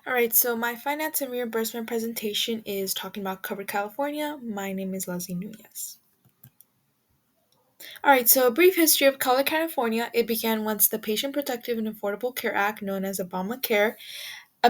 All right, so my finance and reimbursement presentation is talking about Covered California. My name is Leslie Nunez. All right, so a brief history of Covered California. It began once the Patient Protective and Affordable Care Act, known as Obamacare,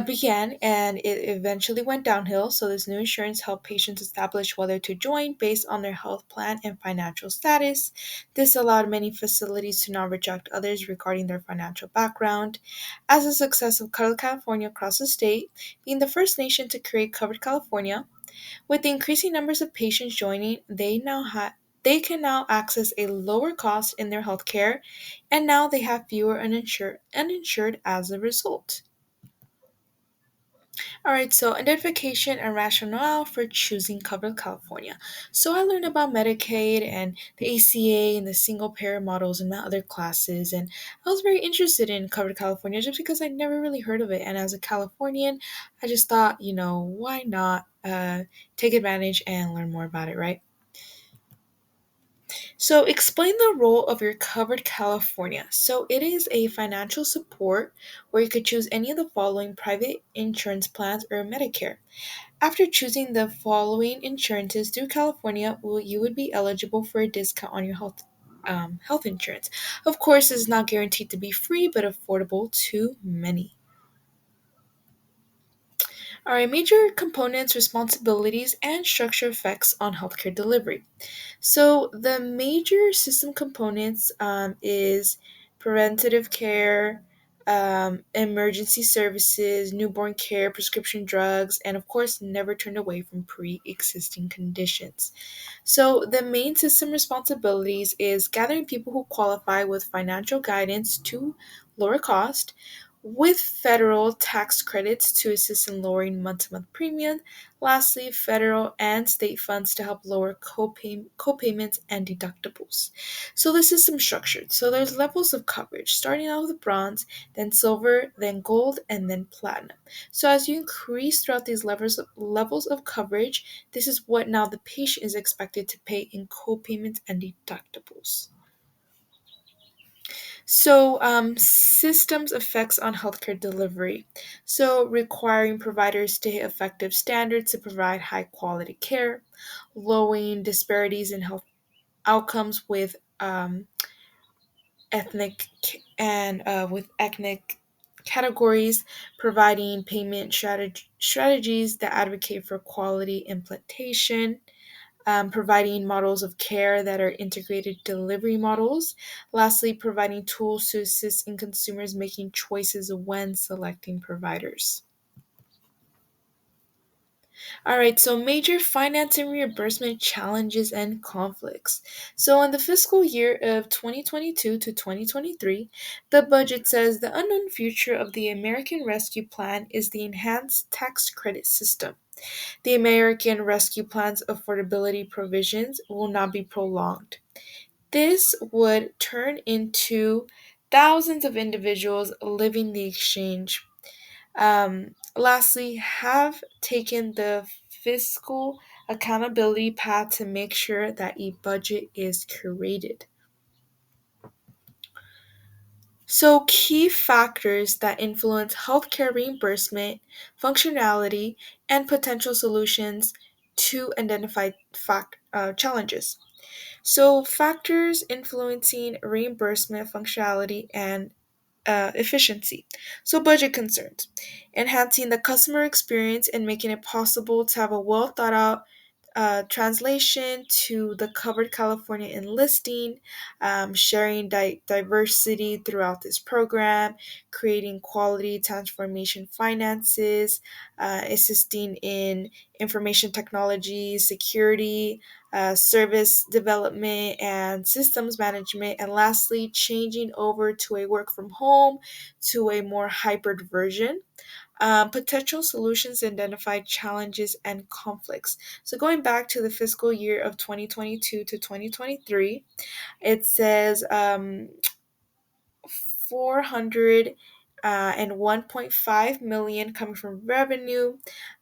began, and it eventually went downhill. So this new insurance helped patients establish whether to join based on their health plan and financial status. This allowed many facilities to not reject others regarding their financial background. As a success of Covered California across the state, being the first nation to create Covered California, with the increasing numbers of patients joining, they can now access a lower cost in their healthcare, and now they have fewer uninsured as a result. All right, so identification and rationale for choosing Covered California. So I learned about Medicaid and the ACA and the single payer models and my other classes, and I was very interested in Covered California just because I never really heard of it. And as a Californian, I just thought, why not take advantage and learn more about it, right? So, explain the role of your Covered California. So, it is a financial support where you could choose any of the following private insurance plans or Medicare. After choosing the following insurances through California, you would be eligible for a discount on your health insurance. Of course, it's not guaranteed to be free, but affordable to many. All right, major components, responsibilities, and structure effects on healthcare delivery. So the major system components is preventative care, emergency services, newborn care, prescription drugs, and of course, never turned away from pre-existing conditions. So the main system responsibilities is gathering people who qualify with financial guidance to lower cost, with federal tax credits to assist in lowering month-to-month premium. Lastly, federal and state funds to help lower co-payments and deductibles. So the system structured. So there's levels of coverage, starting out with bronze, then silver, then gold, and then platinum. So as you increase throughout these levels of coverage, this is what now the patient is expected to pay in co-payments and deductibles. So, systems effects on healthcare delivery. So, requiring providers to hit effective standards to provide high quality care, lowering disparities in health outcomes with ethnic and with ethnic categories, providing payment strategies that advocate for quality implementation, providing models of care that are integrated delivery models. Lastly, providing tools to assist in consumers making choices when selecting providers. All right, so major finance and reimbursement challenges and conflicts. So, in the fiscal year of 2022 to 2023, the budget says the unknown future of the American Rescue Plan is the enhanced tax credit system. The American Rescue Plan's affordability provisions will not be prolonged. This would turn into thousands of individuals living the exchange. Lastly, have taken the fiscal accountability path to make sure that a budget is created. So, key factors that influence healthcare reimbursement, functionality, and potential solutions to identify challenges. So, factors influencing reimbursement, functionality, and efficiency. So, budget concerns, enhancing the customer experience and making it possible to have a well thought out translation to the Covered California enlisting, sharing diversity throughout this program, creating quality transformation finances, assisting in information technology, security, service development, and systems management, and lastly, changing over to a work from home to a more hybrid version. Potential solutions identify challenges and conflicts. So, going back to the fiscal year of 2022 to 2023, it says 400 and 1.5 million coming from revenue,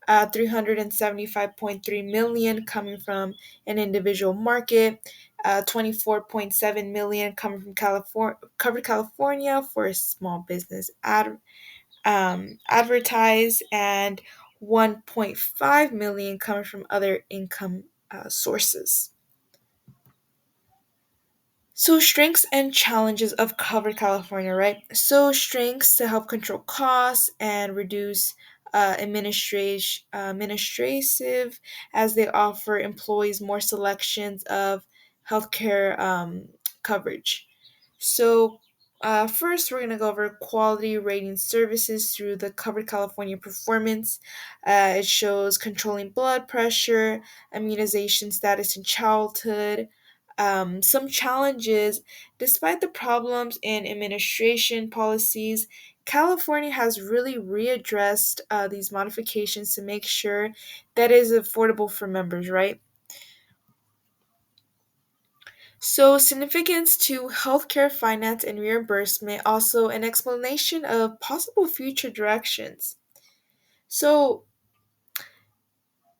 375.3 million coming from an individual market, 24.7 million coming from California, covered California for a small business advertised, and 1.5 million coming from other income sources. So, strengths and challenges of Covered California, right? So, strengths to help control costs and reduce administrative, as they offer employees more selections of healthcare coverage. So, first, we're going to go over quality rating services through the Covered California Performance. It shows controlling blood pressure, immunization status in childhood. Some challenges, despite the problems in administration policies, California has really readdressed these modifications to make sure that it is affordable for members, right? So, significance to healthcare finance and reimbursement, also an explanation of possible future directions. So,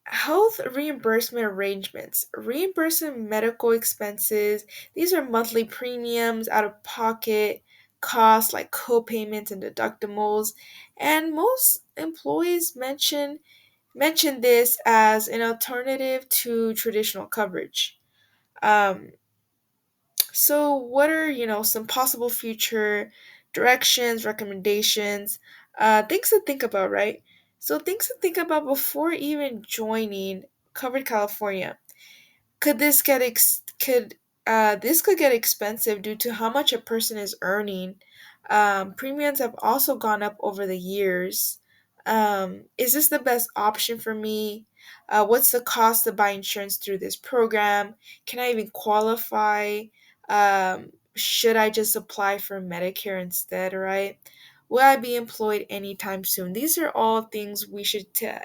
health reimbursement arrangements, reimbursing medical expenses. These are monthly premiums, out of pocket costs like co-payments and deductibles. And most employees mention this as an alternative to traditional coverage. Um, So, what are, some possible future directions, recommendations, things to think about, right? So, things to think about before even joining Covered California. Could this could get expensive due to how much a person is earning. Premiums have also gone up over the years. Is this the best option for me? What's the cost to buy insurance through this program? Can I even qualify? Should I just apply for Medicare instead, right? Will I be employed anytime soon? These are all things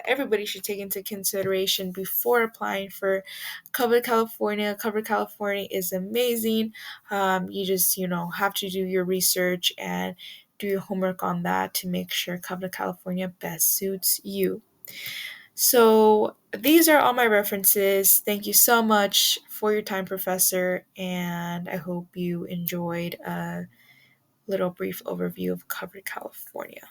everybody should take into consideration before applying for Covered California. Covered California is amazing. You just, have to do your research and do your homework on that to make sure Covered California best suits you. So, these are all my references. Thank you so much for your time, Professor, and I hope you enjoyed a little brief overview of Covered California.